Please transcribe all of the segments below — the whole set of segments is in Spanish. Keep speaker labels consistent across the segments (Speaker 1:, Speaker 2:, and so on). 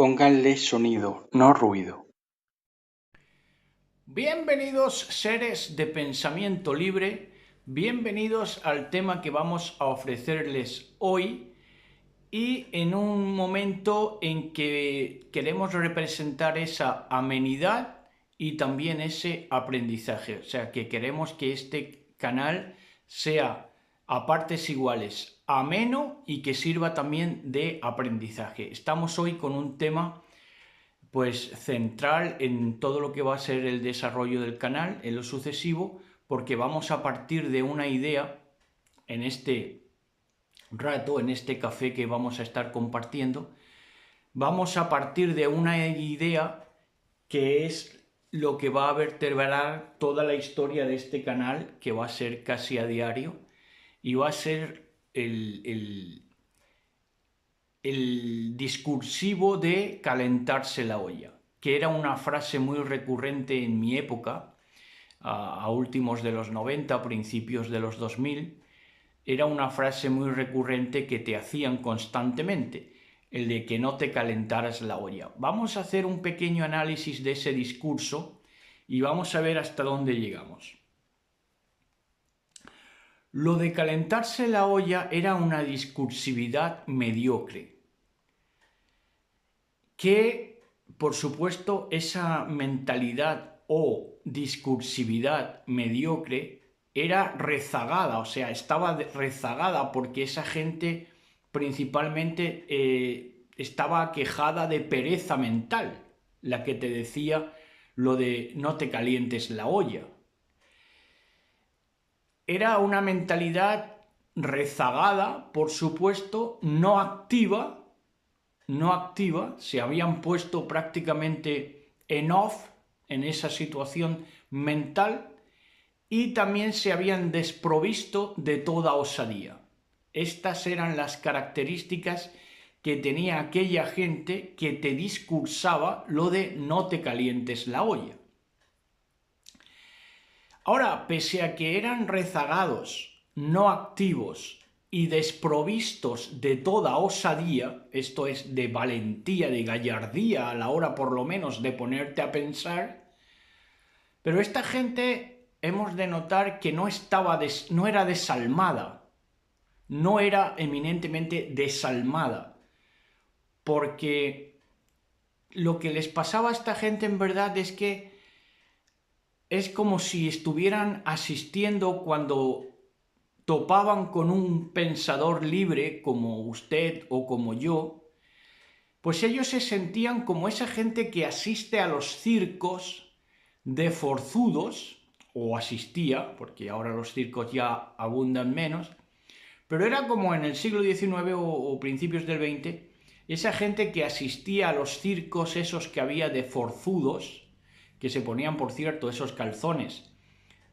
Speaker 1: Pónganle sonido, no ruido.
Speaker 2: Bienvenidos seres de pensamiento libre, bienvenidos al tema que vamos a ofrecerles hoy y en un momento en que queremos representar esa amenidad y también ese aprendizaje. O sea, que queremos que este canal sea a partes iguales ameno y que sirva también de aprendizaje. Estamos hoy con un tema pues central en todo lo que va a ser el desarrollo del canal en lo sucesivo, porque vamos a partir de una idea en este rato, en este café que vamos a estar compartiendo, vamos a partir de una idea que es lo que va a vertebrar toda la historia de este canal, que va a ser casi a diario, y va a ser el discursivo de calentarse la olla, que era una frase muy recurrente en mi época, a últimos de los 90, principios de los 2000, era una frase muy recurrente que te hacían constantemente, el de que no te calentaras la olla. Vamos a hacer un pequeño análisis de ese discurso y vamos a ver hasta dónde llegamos. Lo de calentarse la olla era una discursividad mediocre, que, por supuesto, esa mentalidad o discursividad mediocre era rezagada, o sea, estaba rezagada porque esa gente principalmente estaba quejada de pereza mental, la que te decía lo de no te calientes la olla. Era una mentalidad rezagada, por supuesto, no activa, se habían puesto prácticamente en off en esa situación mental y también se habían desprovisto de toda osadía. Estas eran las características que tenía aquella gente que te discursaba lo de no te calientes la olla. Ahora, pese a que eran rezagados, no activos y desprovistos de toda osadía, esto es, de valentía, de gallardía a la hora por lo menos de ponerte a pensar, pero esta gente hemos de notar que no era desalmada, no era eminentemente desalmada, porque lo que les pasaba a esta gente en verdad es que es como si estuvieran asistiendo cuando topaban con un pensador libre como usted o como yo, pues ellos se sentían como esa gente que asiste a los circos de forzudos, o asistía, porque ahora los circos ya abundan menos, pero era como en el siglo XIX o principios del XX, esa gente que asistía a los circos esos que había de forzudos, que se ponían, por cierto, esos calzones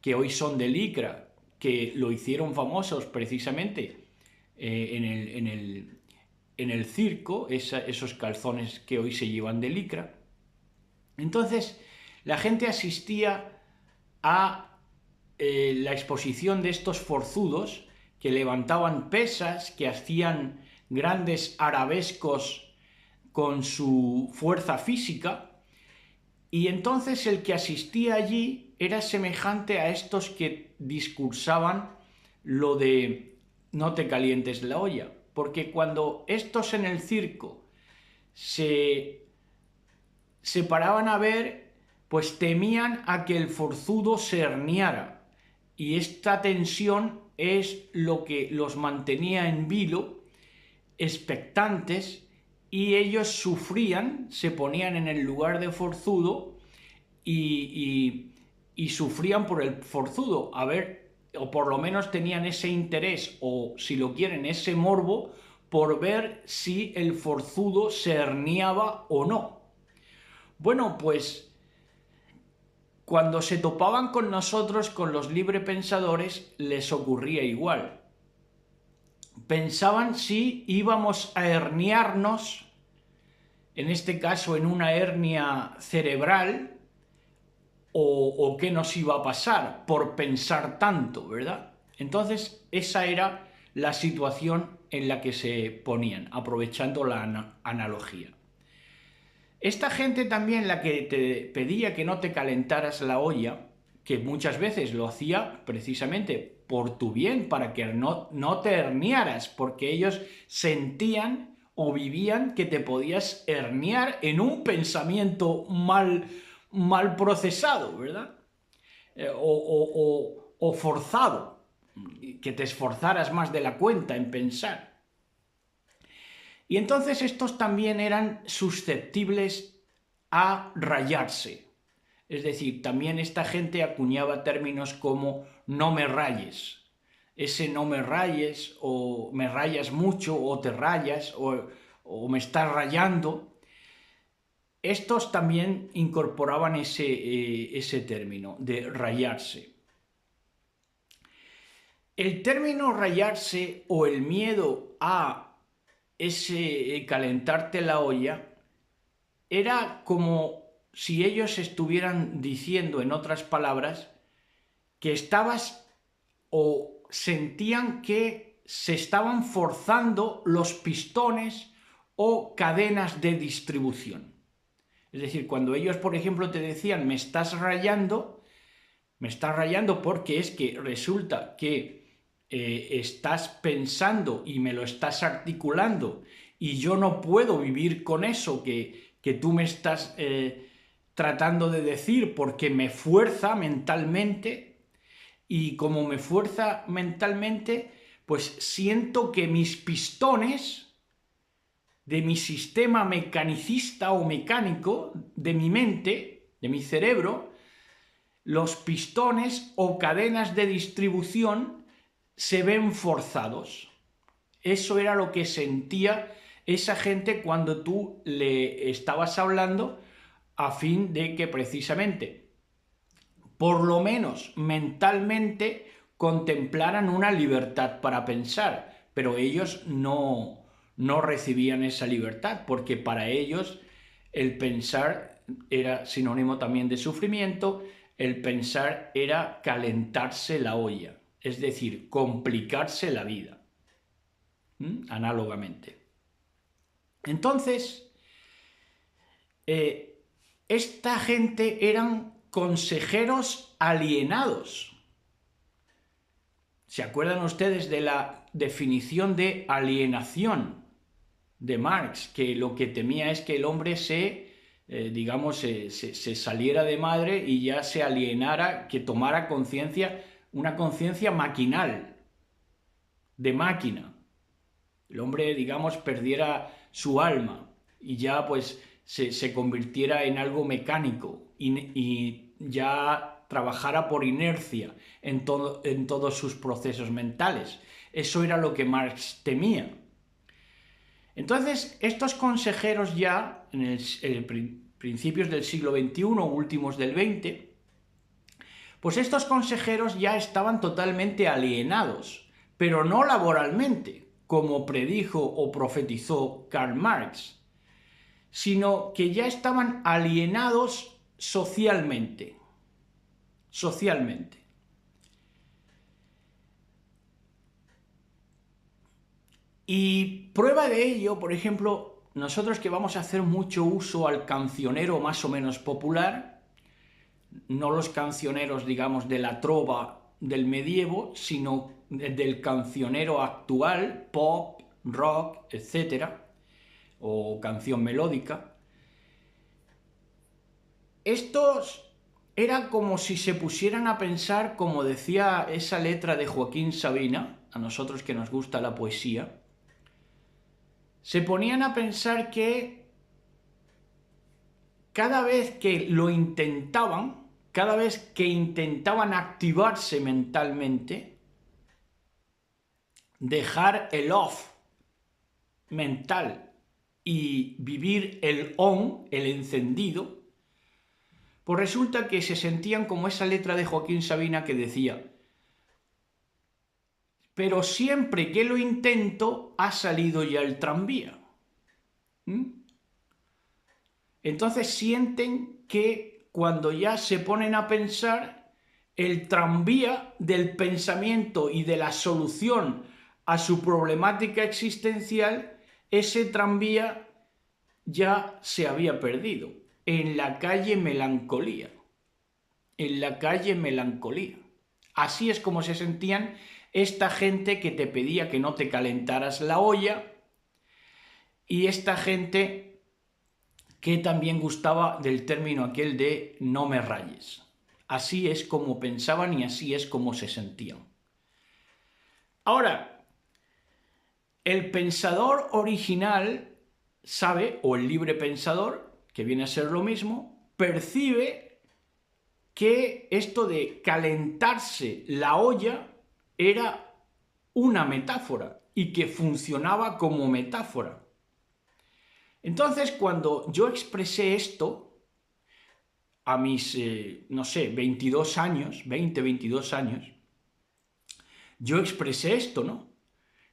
Speaker 2: que hoy son de licra, que lo hicieron famosos precisamente en el circo, esos calzones que hoy se llevan de licra. Entonces, la gente asistía a la exposición de estos forzudos que levantaban pesas, que hacían grandes arabescos con su fuerza física, y entonces el que asistía allí era semejante a estos que discursaban lo de no te calientes la olla, porque cuando estos en el circo se paraban a ver, pues temían a que el forzudo se herniara, y esta tensión es lo que los mantenía en vilo, expectantes, y ellos sufrían, se ponían en el lugar de forzudo y sufrían por el forzudo, a ver, o por lo menos tenían ese interés, o si lo quieren, ese morbo, por ver si el forzudo se herniaba o no. Bueno, pues cuando se topaban con nosotros, con los librepensadores, les ocurría igual. Pensaban si íbamos a herniarnos, en este caso en una hernia cerebral, o qué nos iba a pasar por pensar tanto, ¿verdad? Entonces esa era la situación en la que se ponían, aprovechando la analogía. Esta gente también, la que te pedía que no te calentaras la olla, que muchas veces lo hacía precisamente por tu bien, para que no te herniaras, porque ellos sentían o vivían que te podías herniar en un pensamiento mal procesado, ¿verdad? O forzado, que te esforzaras más de la cuenta en pensar. Y entonces estos también eran susceptibles a rayarse. Es decir, también esta gente acuñaba términos como no me rayes. Ese no me rayes, o me rayas mucho, o te rayas, o me estás rayando. Estos también incorporaban ese término de rayarse. El término rayarse o el miedo a ese calentarte la olla era como si ellos estuvieran diciendo, en otras palabras, que estabas o sentían que se estaban forzando los pistones o cadenas de distribución. Es decir, cuando ellos, por ejemplo, te decían me estás rayando porque es que resulta que estás pensando y me lo estás articulando y yo no puedo vivir con eso que tú me estás tratando de decir, porque me fuerza mentalmente, y como me fuerza mentalmente, pues siento que mis pistones de mi sistema mecanicista o mecánico, de mi mente, de mi cerebro, los pistones o cadenas de distribución se ven forzados. Eso era lo que sentía esa gente cuando tú le estabas hablando, a fin de que precisamente, por lo menos mentalmente, contemplaran una libertad para pensar, pero ellos no recibían esa libertad, porque para ellos el pensar era sinónimo también de sufrimiento, el pensar era calentarse la olla, es decir, complicarse la vida, análogamente. Entonces, esta gente eran consejeros alienados. ¿Se acuerdan ustedes de la definición de alienación de Marx? Que lo que temía es que el hombre se saliera de madre y ya se alienara, que tomara conciencia, una conciencia maquinal, de máquina. El hombre, digamos, perdiera su alma y ya pues se convirtiera en algo mecánico y ya trabajara por inercia en todos sus procesos mentales. Eso era lo que Marx temía. Entonces, estos consejeros ya, en principios del siglo XXI, últimos del XX, pues estos consejeros ya estaban totalmente alienados, pero no laboralmente, como predijo o profetizó Karl Marx, sino que ya estaban alienados socialmente. Y prueba de ello, por ejemplo, nosotros que vamos a hacer mucho uso al cancionero más o menos popular, no los cancioneros, digamos, de la trova del medievo, sino del cancionero actual, pop, rock, etcétera, o canción melódica. Estos era como si se pusieran a pensar, como decía esa letra de Joaquín Sabina, a nosotros que nos gusta la poesía, se ponían a pensar que cada vez que lo intentaban, cada vez que intentaban activarse mentalmente, dejar el off mental y vivir el on, el encendido, pues resulta que se sentían como esa letra de Joaquín Sabina que decía: pero siempre que lo intento ha salido ya el tranvía. Entonces sienten que cuando ya se ponen a pensar, el tranvía del pensamiento y de la solución a su problemática existencial, ese tranvía ya se había perdido. En la calle Melancolía. En la calle Melancolía. Así es como se sentían esta gente que te pedía que no te calentaras la olla y esta gente que también gustaba del término aquel de no me rayes. Así es como pensaban y así es como se sentían. Ahora, el pensador original sabe, o el libre pensador, que viene a ser lo mismo, percibe que esto de calentarse la olla era una metáfora y que funcionaba como metáfora. Entonces, cuando yo expresé esto a mis, 22 años, 20, 22 años, yo expresé esto, ¿no?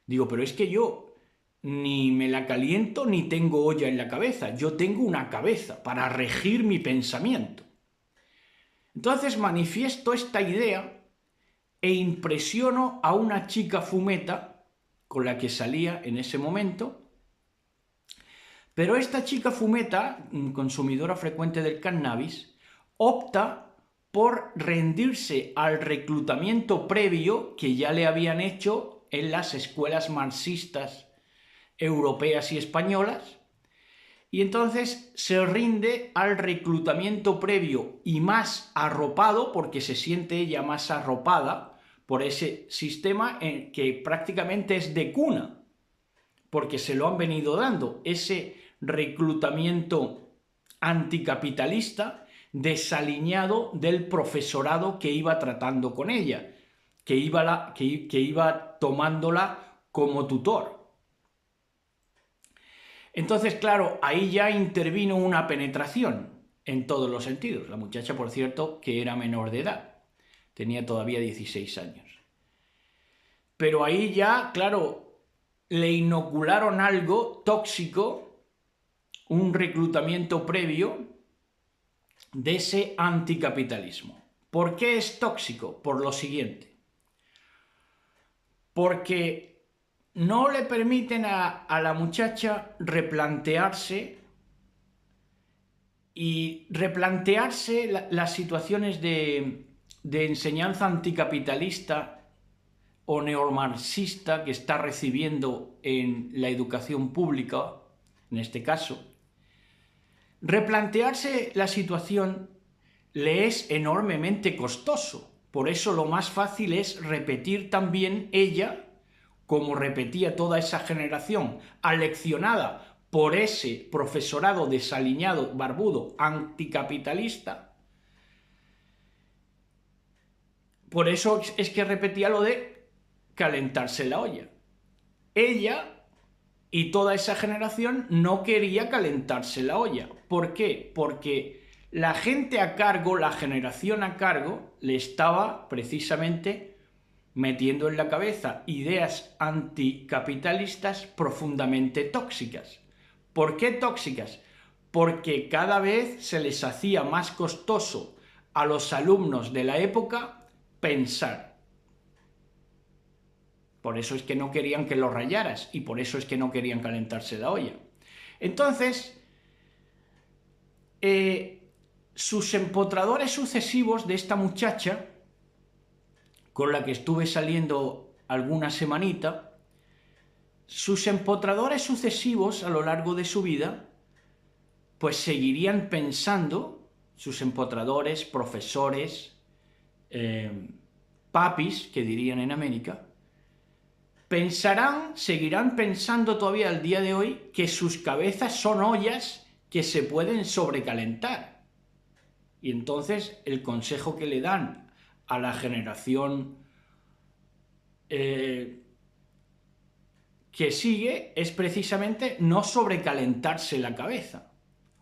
Speaker 2: Digo, pero es que yo ni me la caliento ni tengo olla en la cabeza, yo tengo una cabeza para regir mi pensamiento. Entonces manifiesto esta idea e impresiono a una chica fumeta con la que salía en ese momento, pero esta chica fumeta, consumidora frecuente del cannabis, opta por rendirse al reclutamiento previo que ya le habían hecho en las escuelas marxistas europeas y españolas, y entonces se rinde al reclutamiento previo y más arropado, porque se siente ella más arropada por ese sistema que prácticamente es de cuna, porque se lo han venido dando, ese reclutamiento anticapitalista desaliñado del profesorado que iba tratando con ella, que iba tomándola como tutor. Entonces, claro, ahí ya intervino una penetración en todos los sentidos. La muchacha, por cierto, que era menor de edad, tenía todavía 16 años. Pero ahí ya, claro, le inocularon algo tóxico, un reclutamiento previo de ese anticapitalismo. ¿Por qué es tóxico? Por lo siguiente. Porque no le permiten a la muchacha replantearse las situaciones de enseñanza anticapitalista o neomarxista que está recibiendo en la educación pública, en este caso. Replantearse la situación le es enormemente costoso. Por eso lo más fácil es repetir también ella, como repetía toda esa generación, aleccionada por ese profesorado desaliñado, barbudo, anticapitalista. Por eso es que repetía lo de calentarse la olla. Ella y toda esa generación no quería calentarse la olla. ¿Por qué? Porque la gente a cargo, la generación a cargo, le estaba precisamente metiendo en la cabeza ideas anticapitalistas profundamente tóxicas. ¿Por qué tóxicas? Porque cada vez se les hacía más costoso a los alumnos de la época pensar. Por eso es que no querían que lo rayaras y por eso es que no querían calentarse la olla. Entonces, sus empotradores sucesivos de esta muchacha, con la que estuve saliendo alguna semanita, sus empotradores sucesivos a lo largo de su vida, pues seguirían pensando, sus empotradores, profesores, papis, que dirían en América, seguirán pensando todavía al día de hoy que sus cabezas son ollas que se pueden sobrecalentar. Y entonces el consejo que le dan a la generación que sigue es precisamente no sobrecalentarse la cabeza.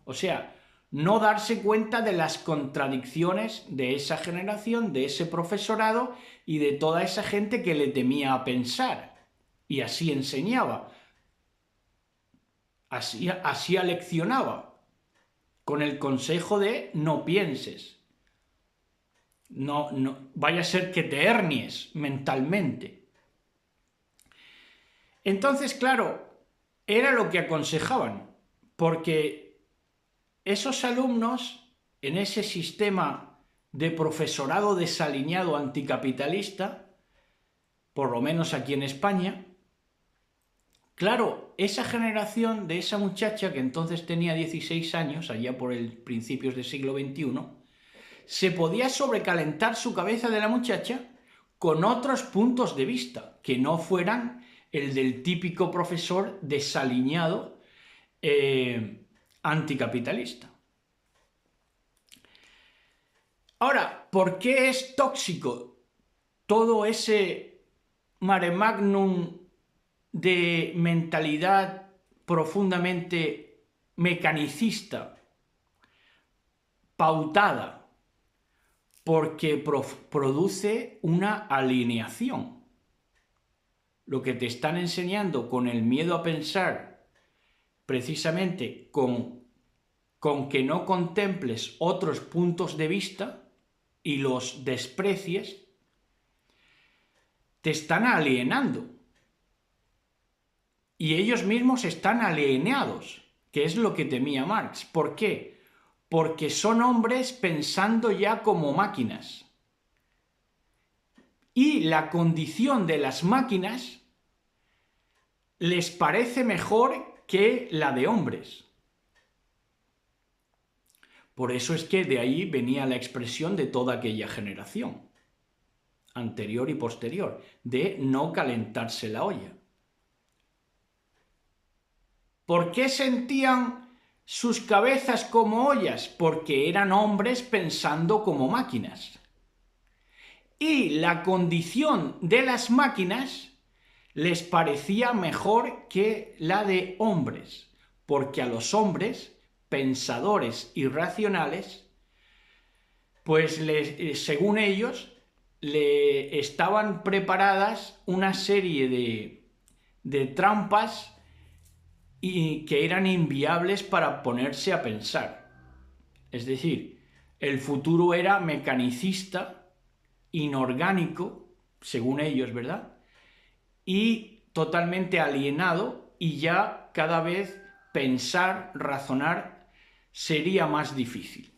Speaker 2: O sea, no darse cuenta de las contradicciones de esa generación, de ese profesorado y de toda esa gente que le temía a pensar. Y así enseñaba, así aleccionaba, con el consejo de no pienses, no vaya a ser que te hernies mentalmente. Entonces, claro, era lo que aconsejaban, porque esos alumnos, en ese sistema de profesorado desalineado anticapitalista, por lo menos aquí en España, claro, esa generación de esa muchacha que entonces tenía 16 años, allá por el principios del siglo XXI, se podía sobrecalentar su cabeza de la muchacha con otros puntos de vista, que no fueran el del típico profesor desaliñado anticapitalista. Ahora, ¿por qué es tóxico todo ese mare magnum de mentalidad profundamente mecanicista, pautada? Porque produce una alineación. Lo que te están enseñando con el miedo a pensar, precisamente con que no contemples otros puntos de vista y los desprecies, te están alienando. Y ellos mismos están alienados, que es lo que temía Marx. ¿Por qué? Porque son hombres pensando ya como máquinas. Y la condición de las máquinas les parece mejor que la de hombres. Por eso es que de ahí venía la expresión de toda aquella generación, anterior y posterior, de no calentarse la olla. ¿Por qué sentían sus cabezas como ollas? Porque eran hombres pensando como máquinas. Y la condición de las máquinas les parecía mejor que la de hombres, porque a los hombres, pensadores y racionales, pues según ellos, le estaban preparadas una serie de trampas y que eran inviables para ponerse a pensar. Es decir, el futuro era mecanicista, inorgánico, según ellos, ¿verdad? Y totalmente alienado, y ya cada vez pensar, razonar, sería más difícil.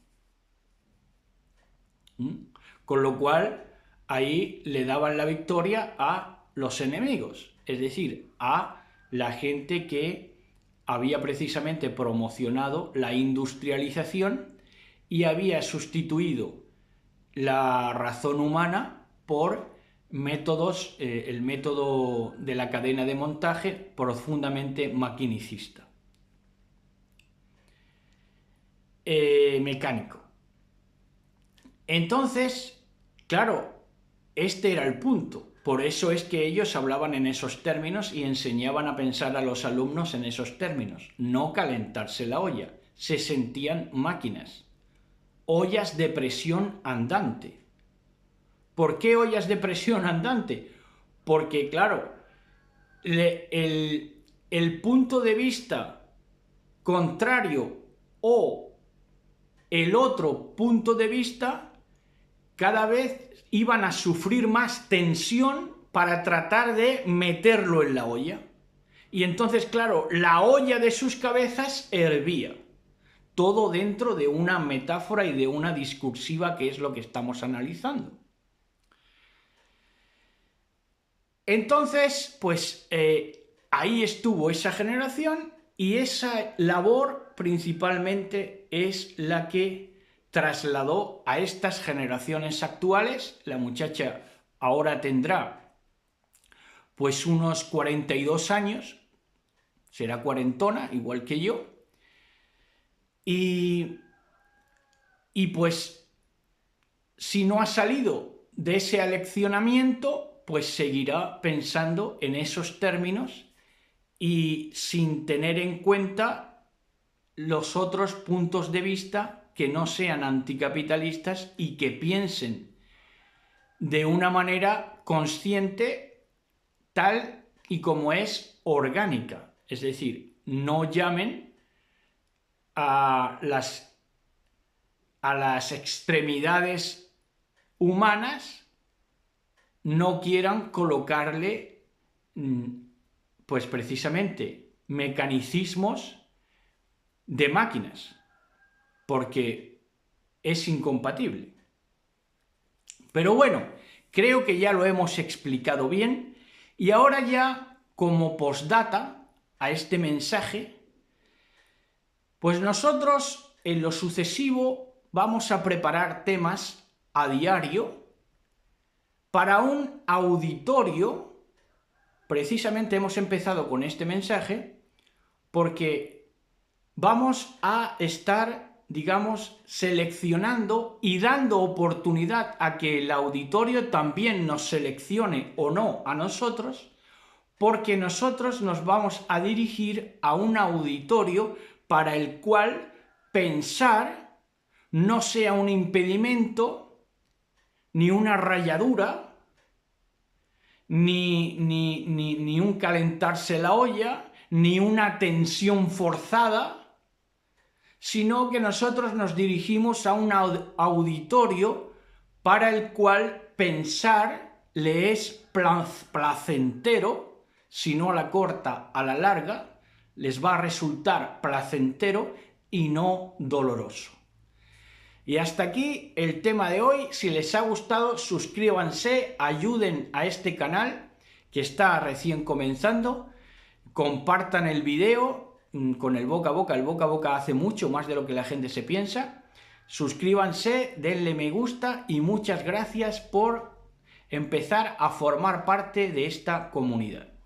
Speaker 2: Con lo cual, ahí le daban la victoria a los enemigos, es decir, a la gente que había precisamente promocionado la industrialización y había sustituido la razón humana por métodos, el método de la cadena de montaje profundamente maquinicista, mecánico. Entonces, claro, este era el punto. Por eso es que ellos hablaban en esos términos y enseñaban a pensar a los alumnos en esos términos. No calentarse la olla. Se sentían máquinas. Ollas de presión andante. ¿Por qué ollas de presión andante? Porque, claro, el punto de vista contrario o el otro punto de vista cada vez iban a sufrir más tensión para tratar de meterlo en la olla. Y entonces, claro, la olla de sus cabezas hervía. Todo dentro de una metáfora y de una discursiva, que es lo que estamos analizando. Entonces, pues ahí estuvo esa generación, y esa labor principalmente es la que trasladó a estas generaciones actuales. La muchacha ahora tendrá pues unos 42 años, será cuarentona, igual que yo, y pues si no ha salido de ese aleccionamiento, pues seguirá pensando en esos términos y sin tener en cuenta los otros puntos de vista que no sean anticapitalistas y que piensen de una manera consciente, tal y como es orgánica. Es decir, no llamen a las extremidades humanas, no quieran colocarle pues precisamente mecanicismos de máquinas, porque es incompatible. Pero bueno, creo que ya lo hemos explicado bien y ahora ya como postdata a este mensaje, pues nosotros en lo sucesivo vamos a preparar temas a diario para un auditorio. Precisamente hemos empezado con este mensaje porque vamos a estar, digamos, seleccionando y dando oportunidad a que el auditorio también nos seleccione o no a nosotros, porque nosotros nos vamos a dirigir a un auditorio para el cual pensar no sea un impedimento, ni una rayadura, ni un calentarse la olla, ni una tensión forzada, sino que nosotros nos dirigimos a un auditorio para el cual pensar le es placentero, si no a la corta, a la larga, les va a resultar placentero y no doloroso. Y hasta aquí el tema de hoy. Si les ha gustado, suscríbanse, ayuden a este canal que está recién comenzando, compartan el video con el boca a boca. El boca a boca hace mucho más de lo que la gente se piensa. Suscríbanse, denle me gusta y muchas gracias por empezar a formar parte de esta comunidad.